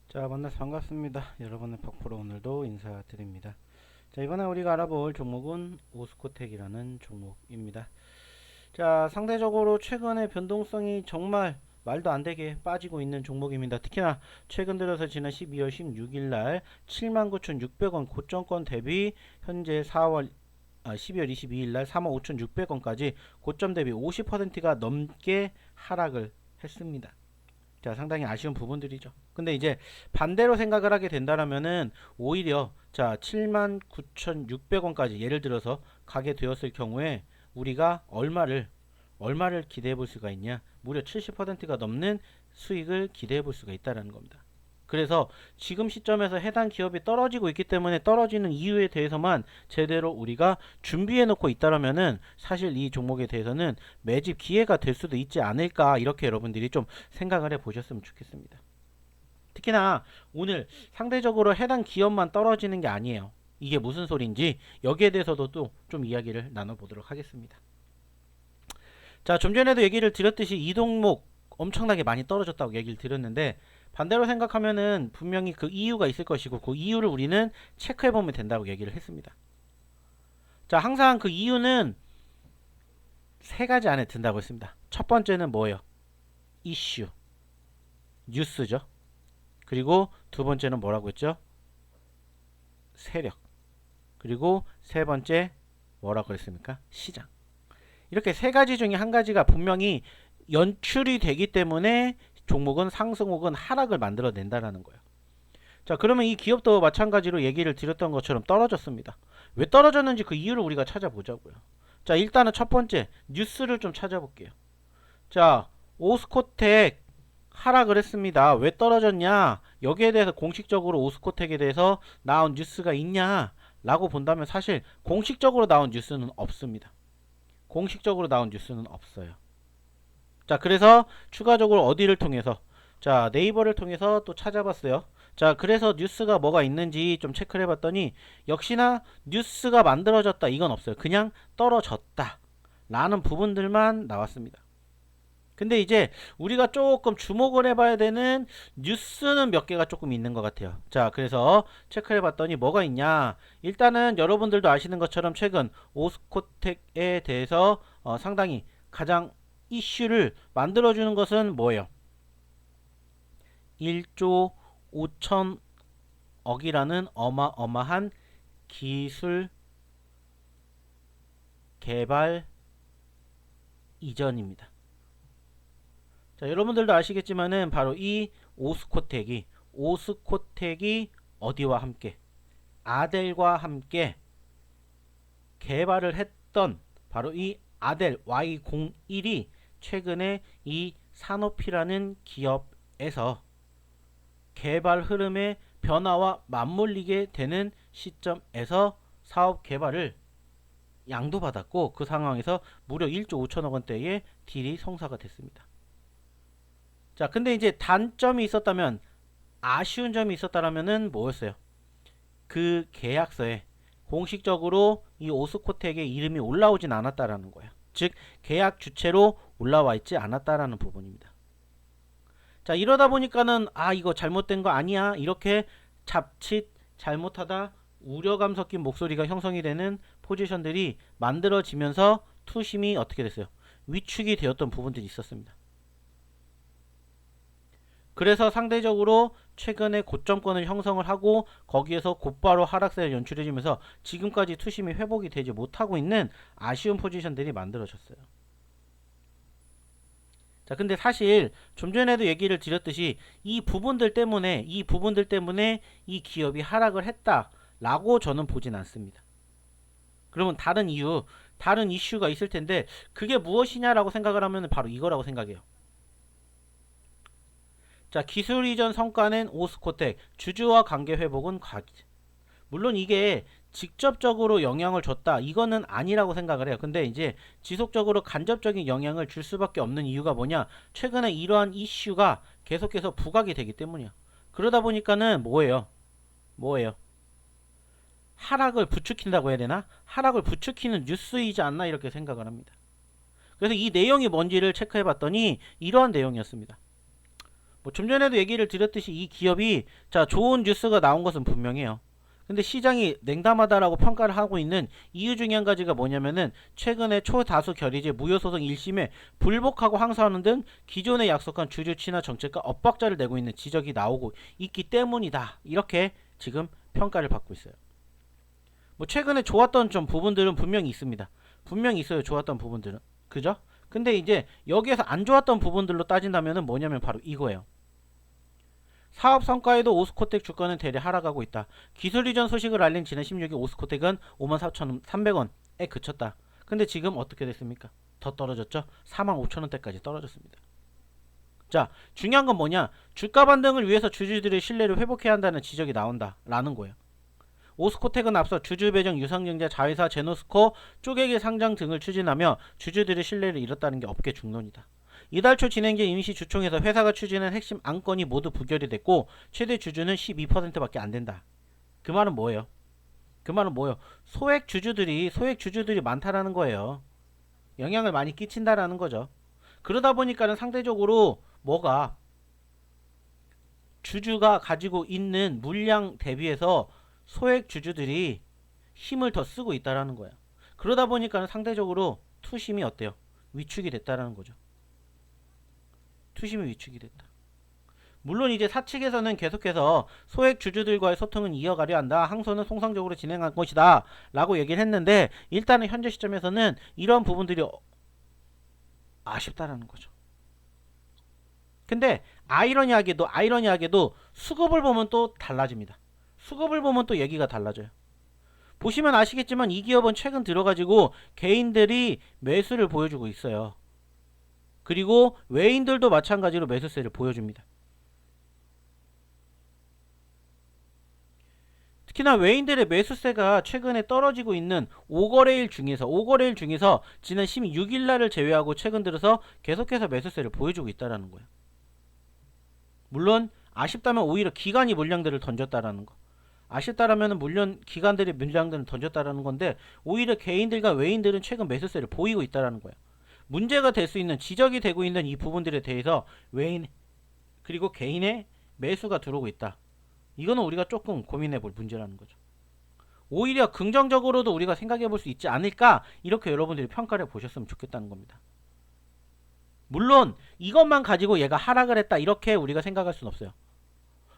자, 만나서 반갑습니다. 여러분의 퍽프로 오늘도 인사드립니다. 자, 이번에 우리가 알아볼 종목은 오스코텍이라는 종목입니다. 자, 상대적으로 최근에 변동성이 정말 말도 안 되게 빠지고 있는 종목입니다. 특히나 최근 들어서 지난 12월 16일 날 79,600원 고점권 대비 현재 12월 22일 날 35,600원까지 고점 대비 50%가 넘게 하락을 했습니다. 자, 상당히 아쉬운 부분들이죠. 근데 이제 반대로 생각을 하게 된다라면은 오히려 자, 79,600원까지 예를 들어서 가게 되었을 경우에 우리가 얼마를 기대해 볼 수가 있냐? 무려 70%가 넘는 수익을 기대해 볼 수가 있다라는 겁니다. 그래서 지금 시점에서 해당 기업이 떨어지고 있기 때문에 떨어지는 이유에 대해서만 제대로 우리가 준비해 놓고 있다라면은 사실 이 종목에 대해서는 매집 기회가 될 수도 있지 않을까, 이렇게 여러분들이 좀 생각을 해 보셨으면 좋겠습니다. 특히나 오늘 상대적으로 해당 기업만 떨어지는 게 아니에요. 이게 무슨 소린지 여기에 대해서도 또 좀 이야기를 나눠보도록 하겠습니다. 자, 좀 전에도 얘기를 드렸듯이 이 종목 엄청나게 많이 떨어졌다고 얘기를 드렸는데, 반대로 생각하면은 분명히 그 이유가 있을 것이고 그 이유를 우리는 체크해 보면 된다고 얘기를 했습니다. 자, 항상 그 이유는 세 가지 안에 든다고 했습니다. 첫 번째는 뭐예요? 이슈, 뉴스죠. 그리고 두 번째는 뭐라고 했죠? 세력. 그리고 세 번째 뭐라고 했습니까? 시장. 이렇게 세 가지 중에 한 가지가 분명히 연출이 되기 때문에 종목은 상승 혹은 하락을 만들어낸다라는 거예요. 자, 그러면 이 기업도 마찬가지로 얘기를 드렸던 것처럼 떨어졌습니다. 왜 떨어졌는지 그 이유를 우리가 찾아보자고요. 자, 일단은 첫 번째 뉴스를 좀 찾아볼게요. 자, 오스코텍 하락을 했습니다. 왜 떨어졌냐? 여기에 대해서 공식적으로 오스코텍에 대해서 나온 뉴스가 있냐? 라고 본다면 사실 공식적으로 나온 뉴스는 없습니다. 공식적으로 나온 뉴스는 없어요. 자, 그래서 추가적으로 어디를 통해서, 자, 네이버를 통해서 또 찾아봤어요. 자, 그래서 뉴스가 뭐가 있는지 좀 체크를 해봤더니 역시나 뉴스가 만들어졌다 이건 없어요. 그냥 떨어졌다 라는 부분들만 나왔습니다. 근데 이제 우리가 조금 주목을 해봐야 되는 뉴스는 몇 개가 조금 있는 것 같아요. 자, 그래서 체크를 해봤더니 뭐가 있냐. 일단은 여러분들도 아시는 것처럼 최근 오스코텍에 대해서 상당히 가장 이슈를 만들어주는 것은 뭐예요? 1조 5천억이라는 어마어마한 기술 개발 이전입니다. 자, 여러분들도 아시겠지만은 바로 이 오스코텍이 어디와 함께, 아델과 함께 개발을 했던 바로 이 아델 Y01이 최근에 이 산오피라는 기업에서 개발 흐름의 변화와 맞물리게 되는 시점에서 사업 개발을 양도받았고, 그 상황에서 무려 1조 5천억 원대의 딜이 성사가 됐습니다. 자, 근데 이제 단점이 있었다면, 아쉬운 점이 있었다라면은 뭐였어요? 그 계약서에 공식적으로 이 오스코텍의 이름이 올라오진 않았다라는 거예요. 즉, 계약 주체로 올라와 있지 않았다라는 부분입니다. 자, 이러다 보니까는 이거 잘못된 거 아니야 이렇게 자칫 잘못하다 우려감 섞인 목소리가 형성이 되는 포지션들이 만들어지면서 투심이 어떻게 됐어요? 위축이 되었던 부분들이 있었습니다. 그래서 상대적으로 최근에 고점권을 형성을 하고 거기에서 곧바로 하락세를 연출해주면서 지금까지 투심이 회복이 되지 못하고 있는 아쉬운 포지션들이 만들어졌어요. 자, 근데 사실 좀 전에도 얘기를 드렸듯이 이 부분들 때문에 이 기업이 하락을 했다라고 저는 보진 않습니다. 그러면 다른 이슈가 있을 텐데 그게 무엇이냐라고 생각을 하면 바로 이거라고 생각해요. 자, 기술 이전 성과는 오스코텍, 주주와 관계 회복은 물론 이게 직접적으로 영향을 줬다 이거는 아니라고 생각을 해요. 근데 이제 지속적으로 간접적인 영향을 줄 수밖에 없는 이유가 뭐냐, 최근에 이러한 이슈가 계속해서 부각이 되기 때문이야. 그러다 보니까는 뭐예요? 하락을 부추긴다고 해야 되나? 하락을 부추기는 뉴스이지 않나 이렇게 생각을 합니다. 그래서 이 내용이 뭔지를 체크해 봤더니 이러한 내용이었습니다. 뭐 좀 전에도 얘기를 드렸듯이 이 기업이 자 좋은 뉴스가 나온 것은 분명해요. 근데 시장이 냉담하다라고 평가를 하고 있는 이유 중에 한 가지가 뭐냐면은 최근에 초다수 결의제 무효소송 1심에 불복하고 항소하는 등 기존에 약속한 주주 친화 정책과 엇박자를 내고 있는 지적이 나오고 있기 때문이다. 이렇게 지금 평가를 받고 있어요. 뭐 최근에 좋았던 좀 부분들은 분명히 있습니다. 분명히 있어요. 좋았던 부분들은. 그죠? 근데 이제 여기에서 안 좋았던 부분들로 따진다면은 뭐냐면 바로 이거예요. 사업 성과에도 오스코텍 주가는 대대 하락하고 있다. 기술 이전 소식을 알린 지난 16일 오스코텍은 54,300원에 그쳤다. 근데 지금 어떻게 됐습니까? 더 떨어졌죠? 45,000원대까지 떨어졌습니다. 자, 중요한 건 뭐냐? 주가 반등을 위해서 주주들의 신뢰를 회복해야 한다는 지적이 나온다. 라는 거예요. 오스코텍은 앞서 주주 배정 유상증자 자회사 제노스코 쪼개기 상장 등을 추진하며 주주들의 신뢰를 잃었다는 게 업계 중론이다. 이달 초 진행된 임시주총에서 회사가 추진한 핵심 안건이 모두 부결이 됐고 최대 주주는 12%밖에 안 된다. 그 말은 뭐예요? 그 말은 뭐예요? 소액 주주들이 많다라는 거예요. 영향을 많이 끼친다라는 거죠. 그러다 보니까는 상대적으로 뭐가 주주가 가지고 있는 물량 대비해서 소액 주주들이 힘을 더 쓰고 있다라는 거야. 그러다 보니까 상대적으로 투심이 어때요? 위축이 됐다라는 거죠. 투심이 위축이 됐다. 물론 이제 사측에서는 계속해서 소액 주주들과의 소통은 이어가려 한다. 항소는 통상적으로 진행할 것이다. 라고 얘기를 했는데 일단은 현재 시점에서는 이런 부분들이 아쉽다라는 거죠. 근데 아이러니하게도 수급을 보면 또 달라집니다. 수급을 보면 또 얘기가 달라져요. 보시면 아시겠지만 이 기업은 최근 들어가지고 개인들이 매수를 보여주고 있어요. 그리고 외인들도 마찬가지로 매수세를 보여줍니다. 특히나 외인들의 매수세가 최근에 떨어지고 있는 5거래일 중에서 지난 16일 날을 제외하고 최근 들어서 계속해서 매수세를 보여주고 있다는 거예요. 물론 아쉽다면 오히려 기관이 물량들을 던졌다라는 거. 아쉽다라면 물론 기관들이 물량들을 던졌다라는 건데 오히려 개인들과 외인들은 최근 매수세를 보이고 있다라는 거예요. 문제가 될 수 있는 지적이 되고 있는 이 부분들에 대해서 외인 그리고 개인의 매수가 들어오고 있다. 이거는 우리가 조금 고민해 볼 문제라는 거죠. 오히려 긍정적으로도 우리가 생각해 볼 수 있지 않을까 이렇게 여러분들이 평가를 보셨으면 좋겠다는 겁니다. 물론 이것만 가지고 얘가 하락을 했다 이렇게 우리가 생각할 수는 없어요.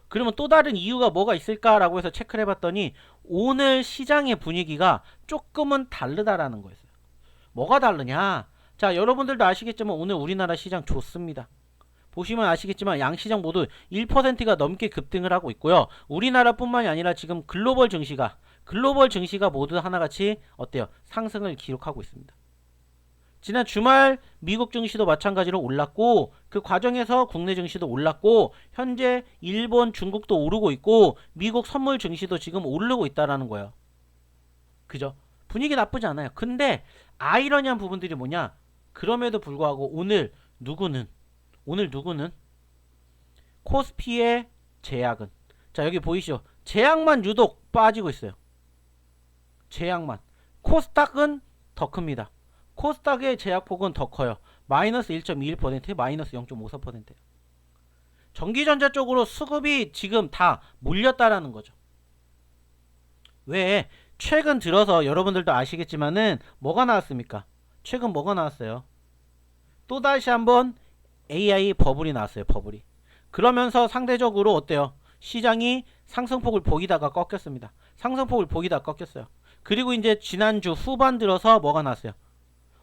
그러면 또 다른 이유가 뭐가 있을까라고 해서 체크를 해봤더니 오늘 시장의 분위기가 조금은 다르다라는 거였어요. 뭐가 다르냐? 자, 여러분들도 아시겠지만 오늘 우리나라 시장 좋습니다. 보시면 아시겠지만 양시장 모두 1%가 넘게 급등을 하고 있고요. 우리나라뿐만이 아니라 지금 글로벌 증시가 모두 하나같이 어때요? 상승을 기록하고 있습니다. 지난 주말 미국 증시도 마찬가지로 올랐고 그 과정에서 국내 증시도 올랐고 현재 일본, 중국도 오르고 있고 미국 선물 증시도 지금 오르고 있다라는 거예요. 그죠? 분위기 나쁘지 않아요. 근데 아이러니한 부분들이 뭐냐? 그럼에도 불구하고 오늘 누구는 코스피의 제약은 자 여기 보이시죠? 제약만 유독 빠지고 있어요. 제약만. 코스닥은 더 큽니다. 코스닥의 제약폭은 더 커요. 마이너스 1.21%, 마이너스 0.54%. 전기전자 쪽으로 수급이 지금 다 몰렸다라는 거죠. 왜? 최근 들어서 여러분들도 아시겠지만은 뭐가 나왔습니까? 최근 뭐가 나왔어요? 또다시 한번 AI 버블이 나왔어요. 버블이. 그러면서 상대적으로 어때요? 시장이 상승폭을 보이다가 꺾였습니다. 상승폭을 보이다가 꺾였어요. 그리고 이제 지난주 후반 들어서 뭐가 나왔어요?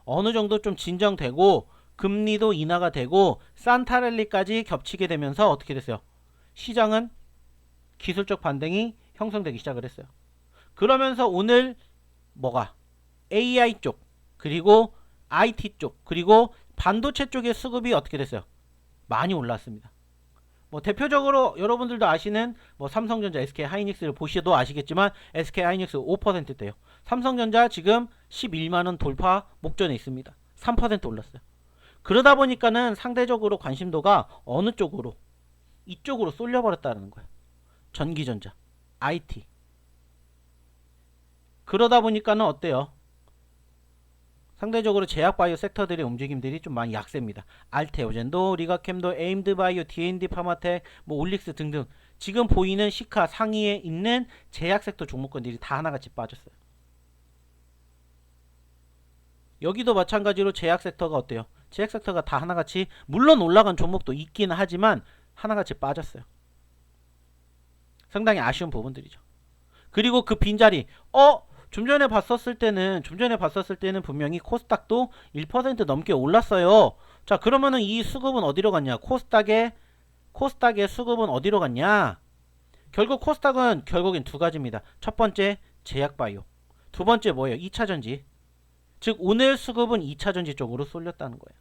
어느 정도 좀 진정되고 금리도 인하가 되고 산타랠리까지 겹치게 되면서 어떻게 됐어요? 시장은 기술적 반등이 형성되기 시작을 했어요. 그러면서 오늘 뭐가 AI 쪽 그리고 IT 쪽 그리고 반도체 쪽의 수급이 어떻게 됐어요? 많이 올랐습니다. 뭐 대표적으로 여러분들도 아시는 뭐 삼성전자, SK하이닉스를 보셔도 아시겠지만 SK하이닉스 5%대요. 삼성전자 지금 11만원 돌파 목전에 있습니다. 3% 올랐어요. 그러다 보니까는 상대적으로 관심도가 어느 쪽으로? 이쪽으로 쏠려버렸다는 거예요. 전기전자, IT. 그러다 보니까는 어때요? 상대적으로 제약바이오 섹터들의 움직임들이 좀 많이 약세입니다. 알테오젠도, 리가캠도, 에임드바이오, D&D 파마텍, 뭐 올릭스 등등 지금 보이는 시카 상위에 있는 제약 섹터 종목군들이 다 하나같이 빠졌어요. 여기도 마찬가지로 제약 섹터가 어때요? 제약 섹터가 다 하나같이 물론 올라간 종목도 있긴 하지만 하나같이 빠졌어요. 상당히 아쉬운 부분들이죠. 그리고 그 빈자리 좀 전에 봤었을 때는 분명히 코스닥도 1% 넘게 올랐어요. 자, 그러면은 이 수급은 어디로 갔냐? 코스닥의 수급은 어디로 갔냐? 결국 코스닥은 결국엔 두 가지입니다. 첫 번째 제약바이오, 두 번째 뭐예요? 2차전지. 즉 오늘 수급은 2차전지 쪽으로 쏠렸다는 거예요.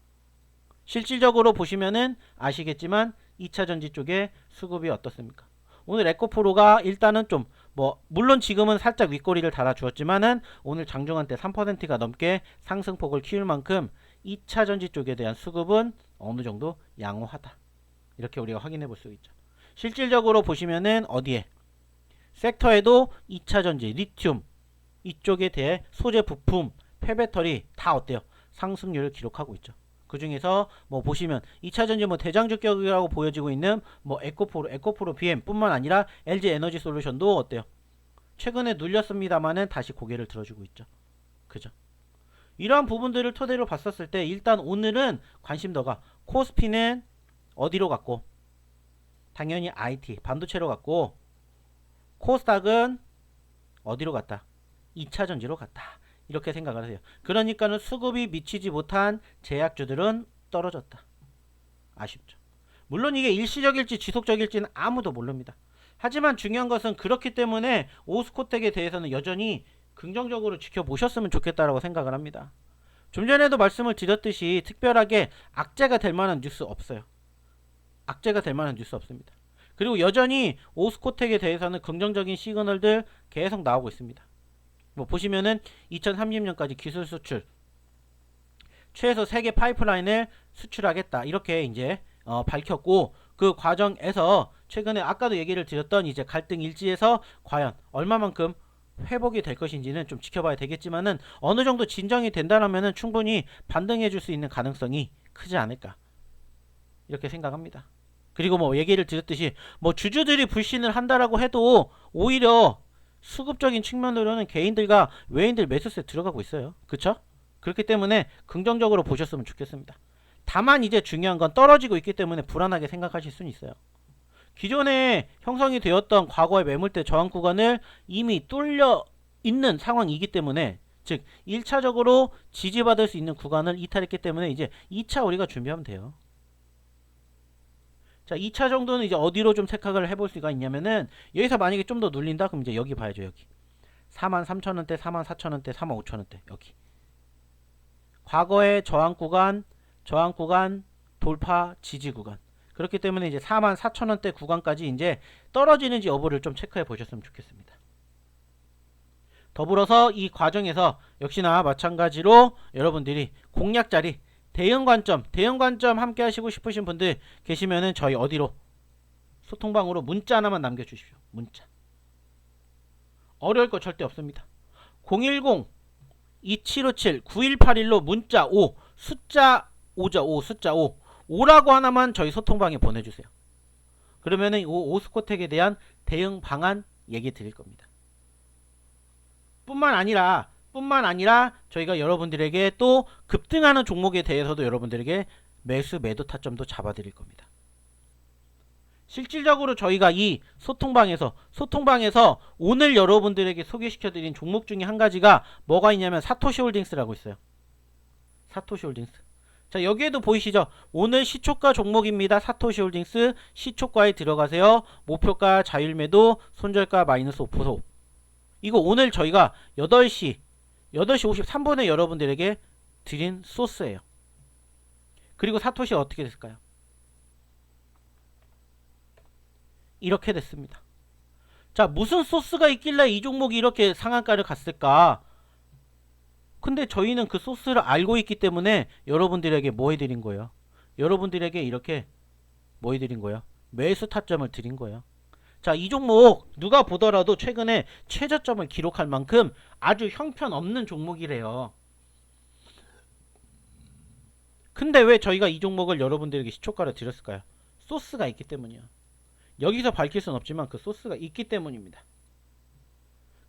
실질적으로 보시면은 아시겠지만 2차전지 쪽에 수급이 어떻습니까? 오늘 에코프로가 일단은 좀 물론 지금은 살짝 윗꼬리를 달아주었지만은 오늘 장중한 때 3%가 넘게 상승폭을 키울 만큼 2차전지 쪽에 대한 수급은 어느 정도 양호하다. 이렇게 우리가 확인해 볼 수 있죠. 실질적으로 보시면은 어디에? 섹터에도 2차전지, 리튬 이쪽에 대해 소재 부품, 폐배터리 다 어때요? 상승률을 기록하고 있죠. 그 중에서 보시면 2차전지 대장주격이라고 보여지고 있는 에코프로 BM 뿐만 아니라 LG 에너지 솔루션도 어때요? 최근에 눌렸습니다만은 다시 고개를 들어주고 있죠. 그죠? 이러한 부분들을 토대로 봤었을 때 일단 오늘은 관심도가 코스피는 어디로 갔고 당연히 IT 반도체로 갔고 코스닥은 어디로 갔다? 2차전지로 갔다. 이렇게 생각을 하세요. 그러니까는 수급이 미치지 못한 제약주들은 떨어졌다. 아쉽죠. 물론 이게 일시적일지 지속적일지는 아무도 모릅니다. 하지만 중요한 것은 그렇기 때문에 오스코텍에 대해서는 여전히 긍정적으로 지켜보셨으면 좋겠다라고 생각을 합니다. 좀 전에도 말씀을 드렸듯이 특별하게 악재가 될 만한 뉴스 없어요. 악재가 될 만한 뉴스 없습니다. 그리고 여전히 오스코텍에 대해서는 긍정적인 시그널들 계속 나오고 있습니다. 보시면은 2030년까지 기술 수출 최소 3개 파이프라인을 수출하겠다 이렇게 이제 밝혔고 그 과정에서 최근에 아까도 얘기를 드렸던 이제 갈등 일지에서 과연 얼마만큼 회복이 될 것인지는 좀 지켜봐야 되겠지만은 어느 정도 진정이 된다라면은 충분히 반등해 줄 수 있는 가능성이 크지 않을까 이렇게 생각합니다. 그리고 얘기를 드렸듯이 주주들이 불신을 한다라고 해도 오히려 수급적인 측면으로는 개인들과 외인들 매수세에 들어가고 있어요. 그쵸? 그렇기 때문에 긍정적으로 보셨으면 좋겠습니다. 다만 이제 중요한 건 떨어지고 있기 때문에 불안하게 생각하실 수는 있어요. 기존에 형성이 되었던 과거의 매물대 저항 구간을 이미 뚫려 있는 상황이기 때문에 즉 1차적으로 지지받을 수 있는 구간을 이탈했기 때문에 이제 2차 우리가 준비하면 돼요. 자, 2차 정도는 이제 어디로 좀 생각을 해볼 수가 있냐면은 여기서 만약에 좀 더 눌린다 그럼 이제 여기 봐야죠. 여기 43,000원대 44,000원대 45,000원대 여기 과거의 저항 구간 돌파 지지 구간 그렇기 때문에 이제 44,000원대 구간까지 이제 떨어지는지 여부를 좀 체크해 보셨으면 좋겠습니다. 더불어서 이 과정에서 역시나 마찬가지로 여러분들이 공략 자리 대응 관점 함께 하시고 싶으신 분들 계시면은 저희 어디로 소통방으로 문자 하나만 남겨주십시오. 문자. 어려울 거 절대 없습니다. 010-2757-9181로 문자 5 숫자 5죠. 숫자 5라고 하나만 저희 소통방에 보내주세요. 그러면은 오스코텍에 대한 대응 방안 얘기 드릴 겁니다. 뿐만 아니라 저희가 여러분들에게 또 급등하는 종목에 대해서도 여러분들에게 매수 매도 타점도 잡아드릴 겁니다. 실질적으로 저희가 이 소통방에서 오늘 여러분들에게 소개시켜드린 종목 중에 한 가지가 뭐가 있냐면 사토시홀딩스라고 있어요. 사토시홀딩스. 자, 여기에도 보이시죠? 오늘 시초가 종목입니다. 사토시홀딩스 시초가에 들어가세요. 목표가 자율매도 손절가 마이너스 5%. 이거 오늘 저희가 8시 53분에 여러분들에게 드린 소스예요. 그리고 사토시가 어떻게 됐을까요? 이렇게 됐습니다. 자, 무슨 소스가 있길래 이 종목이 이렇게 상한가를 갔을까? 근데 저희는 그 소스를 알고 있기 때문에 여러분들에게 뭐 해드린 거예요? 여러분들에게 이렇게 뭐 해드린 거예요? 매수 타점을 드린 거예요. 자, 이 종목 누가 보더라도 최근에 최저점을 기록할 만큼 아주 형편없는 종목이래요. 근데 왜 저희가 이 종목을 여러분들에게 시초가로 드렸을까요? 소스가 있기 때문이요. 여기서 밝힐 수는 없지만 그 소스가 있기 때문입니다.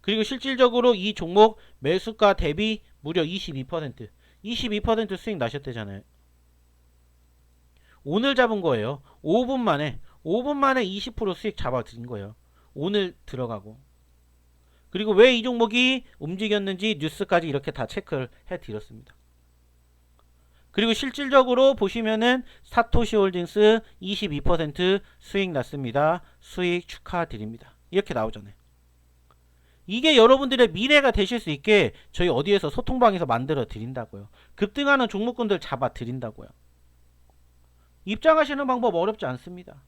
그리고 실질적으로 이 종목 매수가 대비 무려 22% 수익 나셨대잖아요. 오늘 잡은 거예요. 5분 만에 20% 수익 잡아드린 거예요. 오늘 들어가고. 그리고 왜 이 종목이 움직였는지 뉴스까지 이렇게 다 체크를 해드렸습니다. 그리고 실질적으로 보시면은 사토시 홀딩스 22% 수익 났습니다. 수익 축하드립니다. 이렇게 나오잖아요. 이게 여러분들의 미래가 되실 수 있게 저희 어디에서 소통방에서 만들어 드린다고요. 급등하는 종목군들 잡아 드린다고요. 입장하시는 방법 어렵지 않습니다.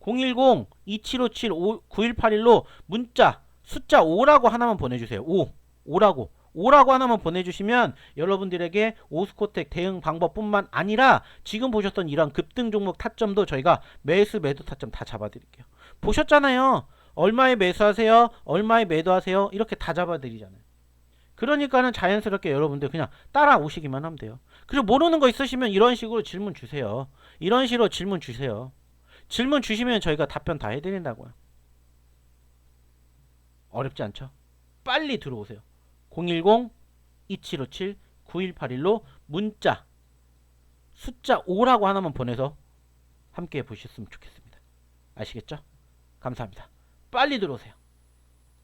010-2757-9181로 문자 숫자 5라고 하나만 보내주세요. 5라고 하나만 보내주시면 여러분들에게 오스코텍 대응 방법뿐만 아니라 지금 보셨던 이런 급등 종목 타점도 저희가 매수 매도 타점 다 잡아드릴게요. 보셨잖아요. 얼마에 매수하세요, 얼마에 매도하세요, 이렇게 다 잡아드리잖아요. 그러니까는 자연스럽게 여러분들 그냥 따라오시기만 하면 돼요. 그리고 모르는 거 있으시면 이런 식으로 질문 주세요. 이런 식으로 질문 주세요. 질문 주시면 저희가 답변 다 해드린다고요. 어렵지 않죠? 빨리 들어오세요. 010-2757-9181로 문자 숫자 5라고 하나만 보내서 함께 보셨으면 좋겠습니다. 아시겠죠? 감사합니다. 빨리 들어오세요.